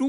2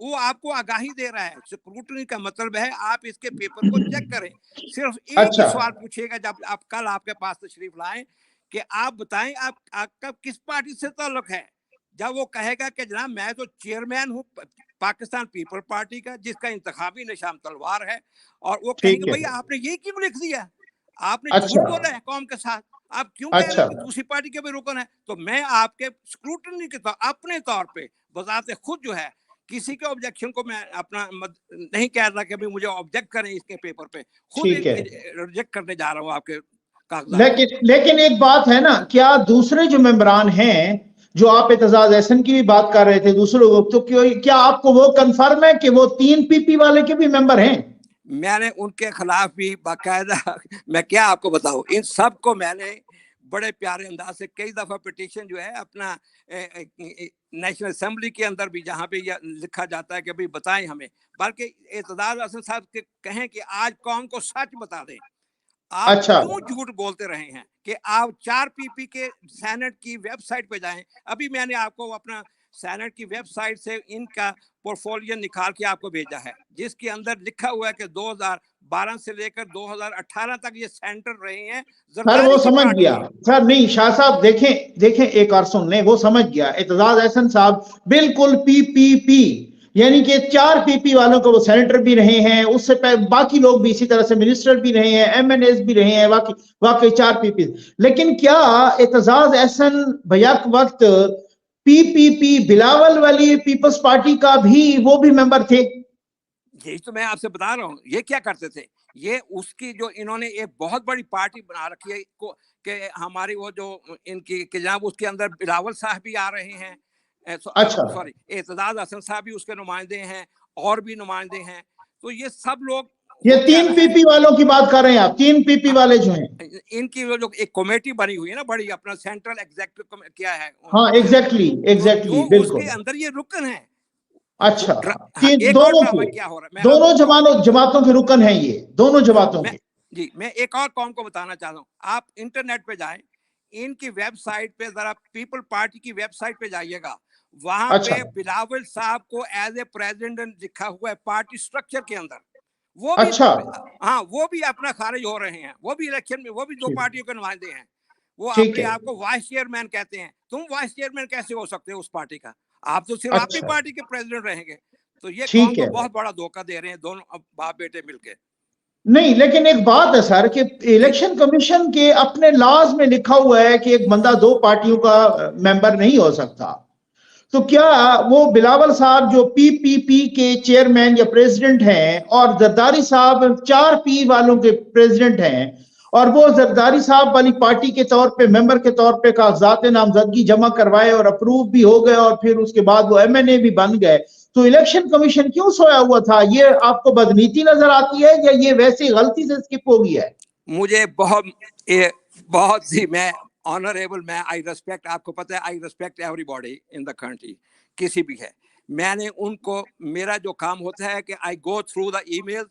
وہ آپ کو آگاہی دے رہا ہے. اسکروٹنی کا مطلب ہے آپ اس کے پیپر کو چیک کریں. صرف ایک ہی اچھا سوال پوچھے گا جب آپ کل آپ کے پاس تشریف لائیں کہ آپ بتائیں آپ کا کس پارٹی سے تعلق ہے. جب وہ کہے گا کہ جناب میں تو چیئرمین ہوں پاکستان پیپل پارٹی کا جس کا انتخابی نشان تلوار ہے, اور وہ کہیں گے ٹھیک ہے. بھائی آپ نے یہ کیوں لکھ دیا, آپ نے اچھا جھوٹ بولا ہے قوم کے ساتھ, آپ کیوں کہہ رہے اچھا ہیں کہ دوسری پارٹی کے بھی رکن ہے. تو میں آپ کے اسکروٹنی کے اپنے طور پہ بذات خود جو ہے کسی کے آبجیکشن کو میں اپنا نہیں کہہ رہا کہ مجھے آبجیکٹ کریں اس کے پیپر پہ, خود ٹھیک ہے. ریجیکٹ کرنے جا رہا ہوں آپ کے کاغذات کو. لیکن ایک بات ہے نا, کیا دوسرے جو ممبران ہیں جو آپ اعتزاز احسن کی بھی بات کر رہے تھے دوسرے لوگوں, تو کیا آپ کو وہ کنفرم ہے کہ وہ 3 پی پی والے کے بھی ممبر ہیں؟ میں نے ان کے خلاف بھی باقاعدہ میں کیا آپ کو بتاؤں, ان سب کو میں نے بڑے پیارے انداز سے کئی دفعہ پٹیشن جو ہے اپنا نیشنل اسمبلی کے اندر بھی جہاں پہ یہ لکھا جاتا ہے کہ بھئی بتائیں ہمیں, بلکہ اعتزاز احسن صاحب کے کہیں کہ آج قوم کو سچ بتا دیں آپ اچھا کیوں جھوٹ بولتے رہے ہیں, کہ آپ 4 پی پی کے سینٹ کی ویب سائٹ پہ جائیں. ابھی میں نے آپ کو اپنا سینٹ کی ویب سائٹ سے ان کا پورٹفولیو نکال کے آپ کو بھیجا ہے جس کے اندر لکھا ہوا ہے کہ 2012 سے لے کر 2018 تک یہ سینٹر رہے ہیں سر, وہ زرداری کی سمجھ پارٹی گیا کے. سر. نہیں شاہ صاحب, دیکھیں ایک اور سن لیں, وہ سمجھ گیا اعتزاز احسن صاحب بالکل پی پی پی, یعنی کہ 4 پی پی والوں کو وہ سینیٹر بھی رہے ہیں, اس سے باقی لوگ بھی اسی طرح سے منسٹر بھی رہے ہیں, ایم این ایز بھی رہے ہیں, واقعی 4 پی پی. لیکن کیا اعتزاز احسن بیک وقت پی پی پی بلاول والی پیپلز پارٹی کا بھی وہ بھی ممبر تھے؟ یہی تو میں آپ سے بتا رہا ہوں. یہ کیا کرتے تھے, یہ اس کی جو انہوں نے ایک بہت بڑی پارٹی بنا رکھی ہے کہ ہماری وہ جو ان کی کہ جناب اس کے اندر بلاول صاحب بھی آ رہے ہیں, اچھا, سوری اعتزاز احسن صاحب بھی اس کے نمائندے ہیں, اور بھی نمائندے ہیں. تو یہ سب لوگ ہو یہ کیا 3 رہا پی ہے, پی والوں کی بات کر رہے ہیں آپ, 3 پی پی والے جو ہیں. ان کی جو ایک کمیٹی بنی ہوئی ہے نا بڑی, اپنا سینٹرل ایگزیکٹو کیا ہے ہاں تو ایگزیکٹلی جو اس بالکل. کے اندر یہ رکن ہے. اچھا, ایک اور دونوں ڈرامہ کے کیا ہو رہا ہے میں آپ دونوں کو جماعتوں کے رکن ہیں, یہ دونوں جماعتوں میں کے. جی میں ایک اور قوم کو بتانا چاہتا ہوں. آپ انٹرنیٹ پہ جائیں, ان کی ویب سائٹ پہ ذرا پیپل پارٹی کی ویب سائٹ پہ جائیے گا, وہاں اچھا پہ بلاول صاحب کو ایز اے پریزیڈنٹ لکھا ہوا ہے پارٹی سٹرکچر کے اندر. وہ بھی اچھا ہاں وہ بھی اپنا خارج ہو رہے ہیں, وہ بھی الیکشن میں وہ بھی 2 ٹھیک پارٹیوں کے نمائندے ہیں. وہ ٹھیک اپنے ہے. آپ کو وائس چیئرمین کہتے ہیں. تم وائس چیئرمین کیسے ہو سکتے ہو اس پارٹی کا, آپ تو صرف اپنی اچھا پارٹی کے پریزیڈنٹ رہیں گے. تو یہ قوم ٹھیک کو ہے. بہت بڑا دھوکہ دے رہے ہیں دونوں باپ بیٹے مل کے. نہیں لیکن ایک بات ہے سر کہ جی الیکشن کمیشن کے اپنے لاز میں لکھا ہوا ہے کہ ایک بندہ 2 پارٹیوں کا ممبر نہیں ہو سکتا. تو کیا وہ بلاول صاحب جو پی پی پی کے چیئرمین یا پریزیڈنٹ ہیں, اور زرداری صاحب 4 پی والوں کے پریزیڈنٹ ہیں, اور وہ زرداری صاحب والی پارٹی کے طور پہ ممبر کے طور پہ کاغذات نامزدگی جمع کروائے اور اپروو بھی ہو گئے, اور پھر اس کے بعد وہ ایم این اے بھی بن گئے, تو الیکشن کمیشن کیوں سویا ہوا تھا؟ یہ آپ کو بدنیتی نظر آتی ہے یا یہ ویسے غلطی سے سکپ ہو گیا ہے؟ مجھے بہت سی میں آنریبل میں آئی ریسپیکٹ, آپ کو پتہ ہے I respect every body in the country, کسی بھی ہے. میں نے ان کو میرا جو کام ہوتا ہے کہ I go through the email,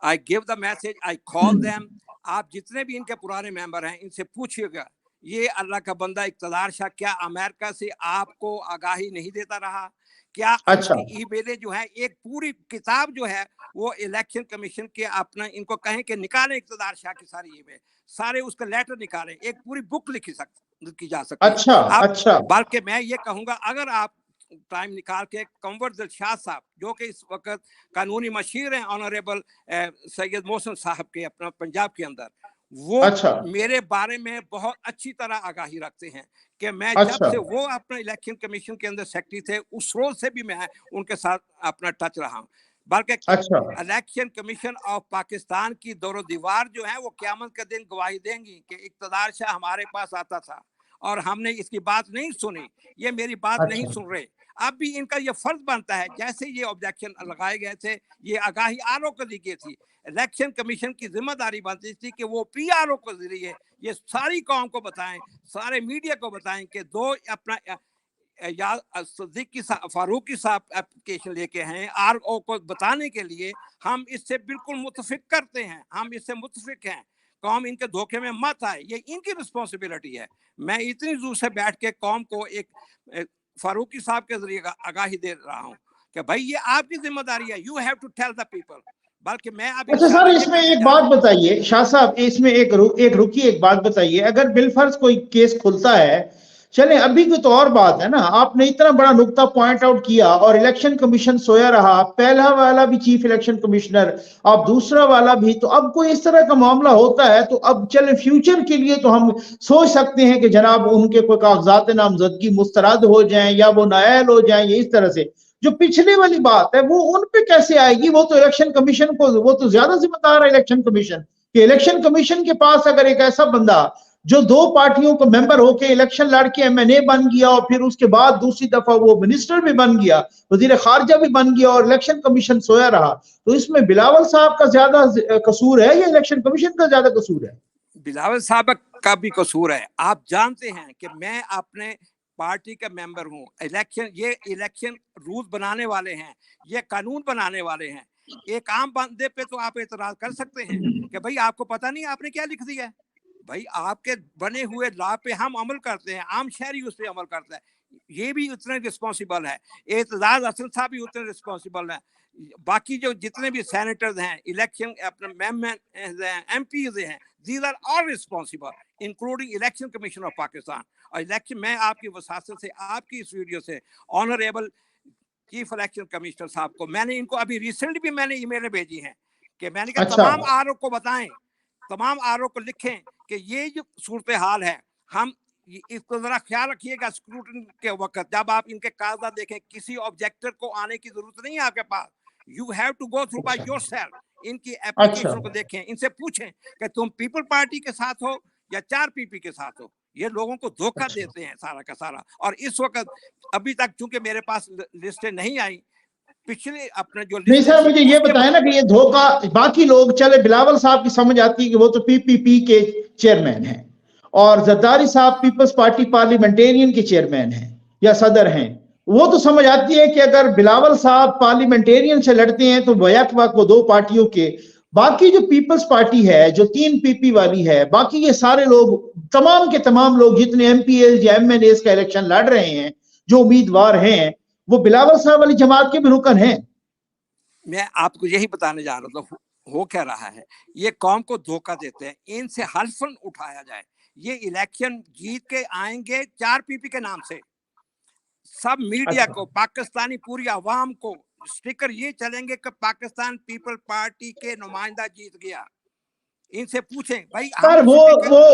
I gave the message, I call them. آپ جتنے بھی ان کے پرانے ممبر ہیں ان سے پوچھیے گا, یہ اللہ کا بندہ اقتدار شاہ کیا امریکہ سے آپ کو آگاہی نہیں دیتا رہا؟ کیا اس اچھا کی ای میلیں جو ہیں ایک پوری کتاب جو ہے وہ الیکشن کمیشن کے اپنا ان کو کہیں کہ نکالیں اقتدار شاہ کی ساری ای میل, سارے اس کا لیٹر نکالیں, ایک پوری بک کی جا سکتی ہے. اچھا آپ اچھا بلکہ میں یہ کہوں گا اگر آپ ٹائم نکال کے کنور دلشاد صاحب جو کہ اس وقت قانونی مشیر ہیں آنریبل سید محسن صاحب کے اپنا پنجاب کے اندر, وہ اچھا میرے بارے میں بہت اچھی طرح آگاہی رکھتے ہیں کہ میں جب اچھا سے وہ اپنا الیکشن کمیشن کے اندر سیکرٹری تھے اس روز سے بھی میں ان کے ساتھ اپنا ٹچ رہا ہوں. بلکہ اچھا الیکشن کمیشن آف پاکستان کی دور و دیوار جو ہے وہ قیامت کے دن گواہی دیں گی کہ اقتدار شاہ ہمارے پاس آتا تھا اور ہم نے اس کی بات نہیں سنی, یہ میری بات نہیں اچھا سن رہے. اب بھی ان کا یہ فرض بنتا ہے, جیسے یہ آبجیکشن لگائے گئے تھے, یہ آگاہی آر او کو دی گئی تھی, الیکشن کمیشن کی ذمہ داری بنتی تھی کہ وہ پی آر او کے ذریعے یہ ساری قوم کو بتائیں, سارے میڈیا کو بتائیں کہ اپنا یا صدیقی فاروقی صاحب اپلیکیشن لے کے ہیں آر او کو بتانے کے لیے ہم اس سے بالکل متفق کرتے ہیں, ہم اس سے متفق ہیں, قوم ان کے دھوکے میں مت آئے, یہ ان کی رسپانسبلٹی ہے. میں اتنی زور سے بیٹھ کے قوم کو ایک فاروقی صاحب کے ذریعے آگاہی دے رہا ہوں کہ بھائی یہ آپ کی ذمہ داری ہے, you have to tell the people. بلکہ میں ابھی اچھا سر, اس میں ایک بات بتائیے شاہ صاحب, اس میں ایک رکی ایک بات بتائیے, اگر بالفرض کوئی کیس کھلتا ہے, چلیں ابھی کی تو اور بات ہے نا, آپ نے اتنا بڑا نقطہ پوائنٹ آؤٹ کیا اور الیکشن کمیشن سویا رہا, پہلا والا بھی چیف الیکشن کمشنر, اب دوسرا والا بھی, تو اب کوئی اس طرح کا معاملہ ہوتا ہے تو اب چلیں فیوچر کے لیے تو ہم سوچ سکتے ہیں کہ جناب ان کے کوئی کاغذات نامزدگی مسترد ہو جائیں یا وہ نااہل ہو جائیں, یا اس طرح سے. جو پچھلے والی بات ہے وہ ان پہ کیسے آئے گی؟ وہ تو الیکشن کمیشن کو, وہ تو زیادہ ذمہ دار ہے الیکشن کمیشن, کہ الیکشن کمیشن کے پاس اگر ایک ایسا بندہ جو 2 پارٹیوں کو ممبر ہو کے الیکشن لڑ کے MNA بن گیا اور پھر اس کے بعد دوسری دفعہ وہ منسٹر بھی بن گیا, وزیر خارجہ بھی بن گیا, اور الیکشن کمیشن سویا رہا, تو اس میں بلاول صاحب کا زیادہ قصور ہے یا الیکشن کمیشن کا زیادہ قصور ہے؟ بلاول صاحب کا بھی قصور ہے. آپ جانتے ہیں کہ میں اپنے پارٹی کا ممبر ہوں, یہ الیکشن رول بنانے والے ہیں, یہ قانون بنانے والے ہیں. ایک عام بندے پہ تو آپ اعتراض کر سکتے ہیں کہ بھائی آپ کو پتہ نہیں آپ نے کیا لکھ دیا ہے. بھائی آپ کے بنے ہوئے لا پہ ہم عمل کرتے ہیں, عام شہری اس پہ عمل کرتا ہے, یہ بھی اتنے رسپانسیبل ہے. اعتزاز حسن صاحب بھی اتنے رسپانسیبل ہیں. باقی جو جتنے بھی سینیٹرز ہیں, الیکشن اپنے ایم پیز ہیں, these are all responsible including election commission of Pakistan. اور الیکشن, میں آپ کی وساطت سے, آپ کی اس ویڈیو سے, آنریبل چیف الیکشن کمشنر صاحب کو میں نے, ان کو ابھی ریسنٹ بھی میں نے ای میلیں بھیجی ہیں کہ میں نے کہا تمام آرو کو بتائیں, تمام آرو کو لکھیں کہ یہ جو صورتحال ہے, ہم اس کو ذرا خیال رکھیے گا اسکروٹن کے وقت, جب آپ ان کے کاغذات دیکھیں, کسی آبجیکٹر کو آنے کی ضرورت نہیں ہے آپ کے پاس. You have to go through by yourself. ان کی اپلیکیشن کو دیکھیں, ان سے پوچھیں کہ تم پیپل پارٹی کے ساتھ ہو یا 4PP کے ساتھ ہو. یہ لوگوں کو دھوکہ دیتے ہیں سارا کا سارا. اور اس وقت ابھی تک چونکہ میرے پاس لسٹیں نہیں آئی, پچھلے اپنے جو نہیں سر, مجھے یہ بتائیں نا کہ یہ دھوکہ, باقی لوگ, چلے بلاول صاحب کی سمجھ آتی ہے کہ وہ تو PPP کے چیئرمین ہیں, اور زرداری صاحب پیپلز پارٹی پارلیمنٹیرین کے چیئرمین ہیں یا صدر ہیں, وہ تو سمجھ آتی ہے کہ اگر بلاول صاحب پارلیمنٹیرین سے لڑتے ہیں تو بیک وقت وہ 2 پارٹیوں کے, باقی جو پیپلز پارٹی ہے جو 3 PP والی ہے, باقی یہ سارے لوگ, تمام کے تمام لوگ جتنے MPs یا MNAs کا الیکشن لڑ رہے ہیں, جو امیدوار ہیں, وہ بلاول صاحب والی جماعت کے بھی رکن ہیں. میں آپ کو یہی بتانے جا رہا تھا, ہو کیا رہا ہے, یہ قوم کو دھوکہ دیتے ہیں, ان سے حلفاً اٹھایا جائے. یہ الیکشن جیت کے آئیں گے 4PP کے نام سے, سب میڈیا کو, پاکستانی پوری عوام کو سٹیکر یہ چلیں گے کہ پاکستان پیپل پارٹی کے نمائندہ جیت گیا. ان سے پوچھیں بھائی. پر وہ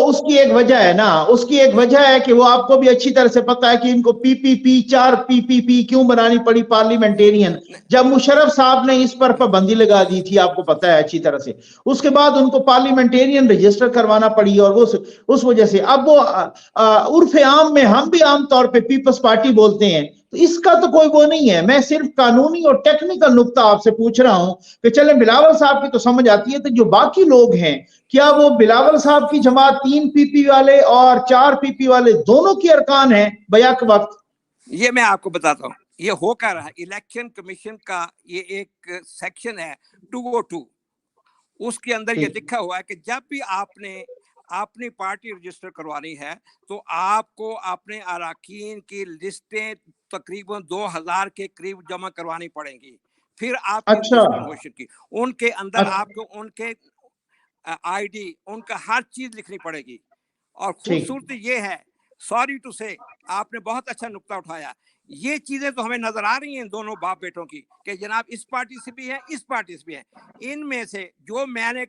اس کی ایک وجہ ہے نا, اس کی ایک وجہ ہے کہ وہ آپ کو بھی اچھی طرح سے پتا ہے کہ ان کو PPP 4PP کیوں بنانی پڑی پارلیمنٹیرین, جب مشرف صاحب نے اس پر پابندی لگا دی تھی, آپ کو پتا ہے اچھی طرح سے, اس کے بعد ان کو پارلیمنٹیرین رجسٹر کروانا پڑی, اور وہ اس وجہ سے اب وہ عرف عام میں ہم بھی عام طور پہ پیپلز پارٹی بولتے ہیں, تو اس کا تو کوئی وہ نہیں ہے. میں صرف قانونی اور ٹیکنیکل نقطہ آپ سے پوچھ رہا ہوں کہ چلیں بلاول صاحب کی تو سمجھ آتی ہے, تو جو باقی لوگ ہیں, کیا وہ بلاول صاحب کی جماعت 3 PP والے اور 4 PP والے دونوں کی ارکان ہیں بیک وقت؟ یہ میں آپ کو بتاتا ہوں, یہ ہو کیا رہا ہے. الیکشن کمیشن کا یہ ایک سیکشن ہے 202, اس کے اندر یہ لکھا ہوا ہے کہ جب بھی آپ نے اپنی پارٹی رجسٹر کروانی ہے تو آپ کو اپنے اراکین کی لسٹیں تقریباً 2000 کے قریب جمع کروانی پڑیں گی. پھر آپ کی رجسٹریشن کی, ان کے اندر آپ کو ان کے ID, ان کا ہر چیز لکھنی پڑے گی. اور خوبصورتی یہ ہے, سوری ٹو سے, آپ نے بہت اچھا نقطہ اٹھایا, یہ چیزیں تو ہمیں نظر آ رہی ہیں دونوں باپ بیٹوں کی کہ جناب اس پارٹی سے بھی ہے, اس پارٹی سے بھی ہے. ان میں سے جو میں نے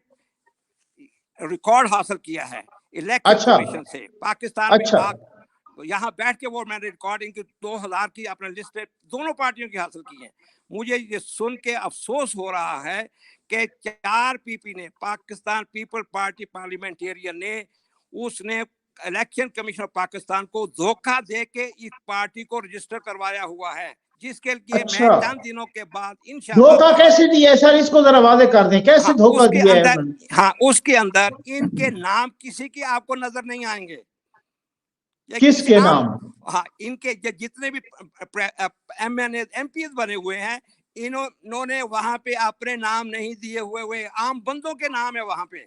ریکارڈ حاصل کیا ہے الیکشن کمیشن سے پاکستان میں, یہاں بیٹھ کے وہ میں نے ریکارڈنگ کی 2000 کی اپنے لسٹ دونوں پارٹیوں کی حاصل کی ہیں. مجھے یہ سن کے افسوس ہو رہا ہے کہ 4PP نے, پاکستان پیپل پارٹی پارلیمنٹیرین نے, اس نے الیکشن کمیشن آف پاکستان کو دھوکہ دے کے اس پارٹی کو رجسٹر کروایا ہوا ہے, جس کے لیے میں چند دنوں کے بعد انشاءاللہ. دھوکہ کیسے دیا ہے سر, اس کو ذرا واضح کر دیں, کیسے دھوکہ دیا ہے؟ ہاں, اس کے اندر ان کے نام کسی کے آپ کو نظر نہیں آئیں گے. کس کے نام؟ ہاں, ان کے جتنے بھی MNA MPs بنے ہوئے ہیں, انہوں نے وہاں پہ اپنے نام نہیں دیے ہوئے, عام بندوں کے نام ہے وہاں پہ.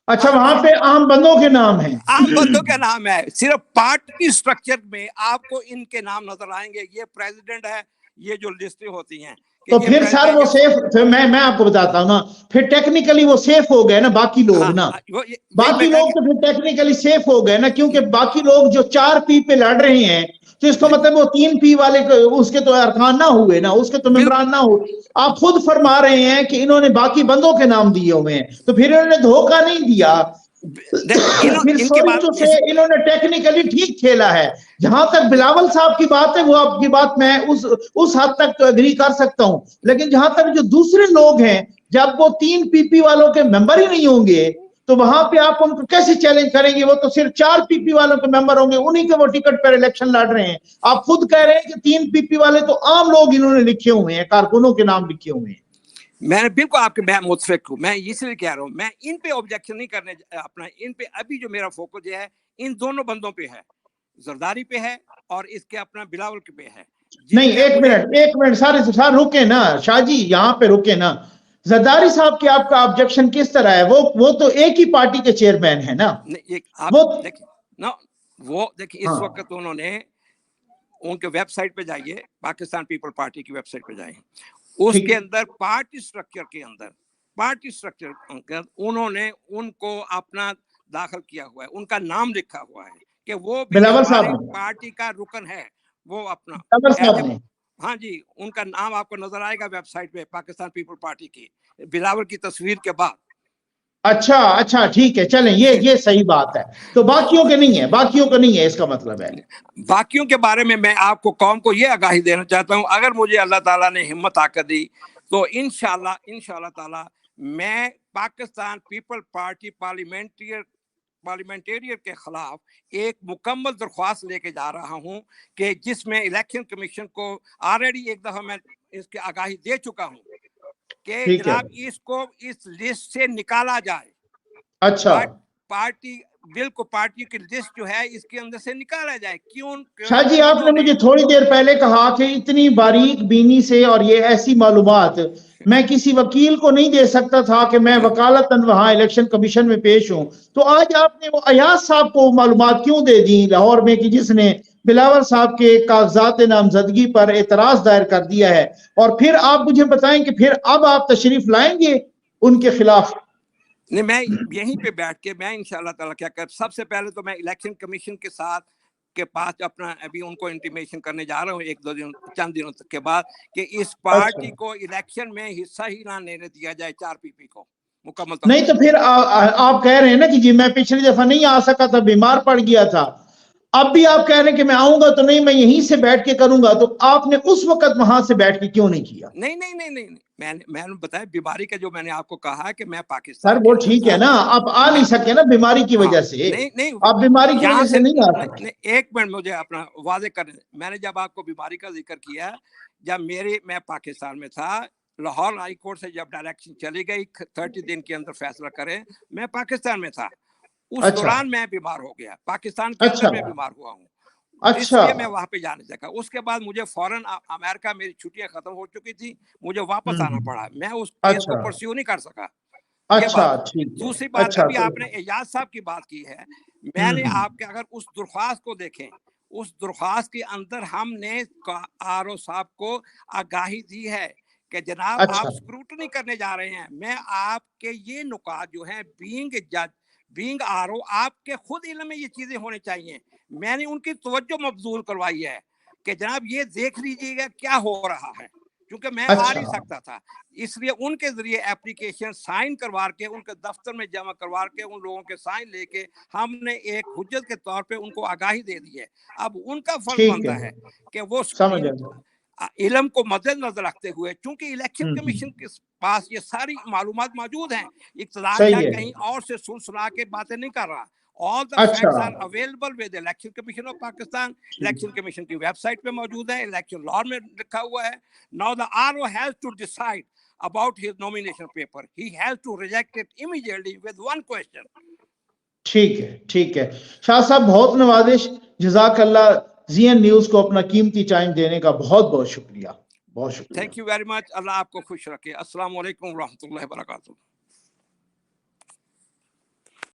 اچھا, وہاں پہ عام بندوں کے نام ہیں, عام بندوں کے نام ہے. صرف پارٹی سٹرکچر میں آپ کو ان کے نام نظر آئیں گے. یہ پریزیڈنٹ ہے, یہ جو لسٹیں ہوتی ہیں تو پھر سر وہ سیف، پھر میں آپ کو بتاتا ہوں نا، پھر ٹیکنیکلی وہ سیف ہو گئے نا باقی لوگ نا، باقی لوگ تو پھر ٹیکنیکلی سیف ہو گئے نا، کیونکہ باقی لوگ جو 4 پی پہ لڑ رہے ہیں تو اس کا مطلب وہ 3 پی والے اس کے تو ارکان نہ ہوئے نا، اس کے تو ممبران نہ ہوئے. آپ خود فرما رہے ہیں کہ انہوں نے باقی بندوں کے نام دیے ہوئے ہیں، تو پھر انہوں نے دھوکہ نہیں دیا، پھر سوچو سے انہوں نے ٹیکنیکلی ٹھیک کھیلا ہے. جہاں تک بلاول صاحب کی بات ہے وہ آپ کی بات میں اس حد تک تو اگری کر سکتا ہوں، لیکن جہاں تک جو دوسرے لوگ ہیں جب وہ 3 پی پی والوں کے ممبر ہی نہیں ہوں گے تو وہاں پہ آپ ان کو کیسے چیلنج کریں گے؟ وہ تو صرف 4 پی پی والوں کے ممبر ہوں گے، انہی کے وہ ٹکٹ پر الیکشن لڑ رہے ہیں. آپ خود کہہ رہے ہیں کہ 3 پی پی والے تو عام لوگ انہوں نے لکھے ہوئے ہیں، کارکنوں کے نام لکھے ہوئے ہیں. میں بالکل آپ کے میں متفق ہوں، میں اس لیے کہہ رہا ہوں میں ان پہ آبجیکشن نہیں کرنے اپنا، ان پہ ابھی جو میرا فوکس یہ ہے ان دونوں بندوں پہ ہے، زرداری پہ ہے اور اس کے اپنا بلاول کے پہ ہے. نہیں ایک منٹ سارے رکے نا شاہ جی، یہاں پہ رکے نا. زرداری صاحب کی آپ کا آبجیکشن کس طرح ہے؟ وہ تو ایک ہی پارٹی کے چیئرمین ہیں نا. وہ دیکھیں اس وقت انہوں نے ان کے ویب سائٹ پہ جائیے، پاکستان پیپل پارٹی کی ویب سائٹ پہ جائیں، اس کے اندر پارٹی سٹرکچر کے اندر انہوں نے ان کو اپنا داخل کیا ہوا ہے، ان کا نام لکھا ہوا ہے کہ وہ بھی ہماری پارٹی کا رکن ہے. وہ اپنا ہاں جی، ان کا نام آپ کو نظر آئے گا ویب سائٹ پہ پاکستان پیپل پارٹی کی، بلاول کی تصویر کے بعد. اچھا ٹھیک ہے، چلیں یہ صحیح بات ہے. تو باقیوں کے نہیں ہے، باقیوں کا نہیں ہے، اس کا مطلب ہے. باقیوں کے بارے میں آپ کو قوم کو یہ آگاہی دینا چاہتا ہوں، اگر مجھے اللہ تعالیٰ نے ہمت طاقت دی تو انشاءاللہ تعالیٰ میں پاکستان پیپل پارٹی پارلیمنٹیرین کے خلاف ایک مکمل درخواست لے کے جا رہا ہوں کہ جس میں الیکشن کمیشن کو آلریڈی ایک دفعہ میں اس کی آگاہی دے چکا ہوں کہ جناب اس کو اس لسٹ سے نکالا جائے. اچھا پارٹی بل کو پارٹی کی لسٹ جو ہے اس کے اندر سے نکالا جائے. کیوں شاہ جی آپ نے مجھے تھوڑی دیر پہلے کہا کہ اتنی باریک بینی سے اور یہ ایسی معلومات میں کسی وکیل کو نہیں دے سکتا تھا کہ میں وکالتاً وہاں الیکشن کمیشن میں پیش ہوں، تو آج آپ نے وہ ایاز صاحب کو معلومات کیوں دے دی لاہور میں کہ جس نے بلاول صاحب کے کاغذات نامزدگی پر اعتراض دائر کر دیا ہے، اور پھر آپ مجھے بتائیں کہ پھر اب آپ تشریف لائیں گے ان کے خلاف؟ نہیں، میں یہیں پہ بیٹھ کے میں انشاءاللہ تعالیٰ کیا کر، سب سے پہلے تو میں الیکشن کمیشن کے ساتھ کے پاس اپنا ابھی ان کو انٹیمیشن کرنے جا رہا ہوں چند دنوں کے بعد کہ اس پارٹی کو الیکشن میں حصہ ہی نہ لینے دیا جائے 4 پی پی کو مکمل طور. نہیں تو پھر آپ کہہ رہے ہیں نا کہ جی میں پچھلی دفعہ نہیں آ سکا تھا، بیمار پڑ گیا تھا، اب بھی آپ کہہ رہے ہیں کہ میں آؤں گا تو نہیں، میں یہیں سے بیٹھ کے کروں گا، تو آپ نے اس وقت وہاں سے بیٹھ کے کیوں نہیں کیا؟ نہیں میں نے بتایا بیماری کا جو میں نے آپ کو کہا کہ میں پاکستان سر وہ ٹھیک ہے نا، آپ آ نہیں سکے نا بیماری کی وجہ سے، آپ بیماری کی وجہ سے نہیں آ سکتے. ایک منٹ مجھے اپنا واضح کرنے، میں نے جب آپ کو بیماری کا ذکر کیا، جب میں پاکستان میں تھا، لاہور ہائی کورٹ سے جب ڈائریکشن چلی گئی 30 دن کے اندر فیصلہ کریں، میں پاکستان میں تھا، اس دوران میں بیمار ہو گیا، پاکستان کے اندر میں بیمار ہوا ہوں، اس لیے میں وہاں پہ جا نہیں سکا. اس کے بعد مجھے فوراً امریکہ، میری چھٹیاں ختم ہو چکی تھی، مجھے واپس آنا پڑا، میں اس کیس کو پرسیو نہیں کر سکا. یہ بات. دوسری بات، ابھی آپ نے ایاز صاحب کی بات کی ہے، میں نے آپ کے اگر اس درخواست کو دیکھیں، اس درخواست کے اندر ہم نے RO صاحب کو آگاہی دی ہے کہ جناب آپ اسکروٹنی کرنے جا رہے ہیں. میں آپ کے یہ نکات جو ہیں بینگ جج، بینگ RO، آپ کے خود علم میں یہ چیزیں ہونے چاہیے. میں نے ان کی توجہ مبذول کروائی ہے کہ جناب یہ دیکھ لیجیے گا کیا ہو رہا ہے، کیونکہ میں آ نہیں سکتا تھا، اس لیے ان کے ذریعے اپلیکیشن سائن کروا کے ان کے دفتر میں جمع کروا کے ان لوگوں کے سائن لے کے ہم نے ایک حجت کے طور پہ ان کو آگاہی دے دی ہے. اب ان کا فرض بنتا ہے کہ وہ علم کو مد نظر رکھتے ہوئے، چونکہ الیکشن کمیشن کے پاس یہ ساری معلومات موجود ہیں، اقتدار کا کہیں اور سے سن سنا کے باتیں نہیں کر رہا. All the facts are available with the Election Commission of Pakistan. Election Commission کی ویب سائٹ پہ موجود ہے، الیکشن لاء میں لکھا ہوا ہے. Now the RO has to decide about his nomination paper. He has to reject it immediately with one question. ٹھیک ہے شاہ صاحب، بہت نوازش، جزاک اللہ. ZN نیوز کو اپنا قیمتی ٹائم دینے کا بہت بہت شکریہ. Thank you very much. اللہ آپ کو خوش رکھے. السلام علیکم ورحمۃ اللہ وبرکاتہ.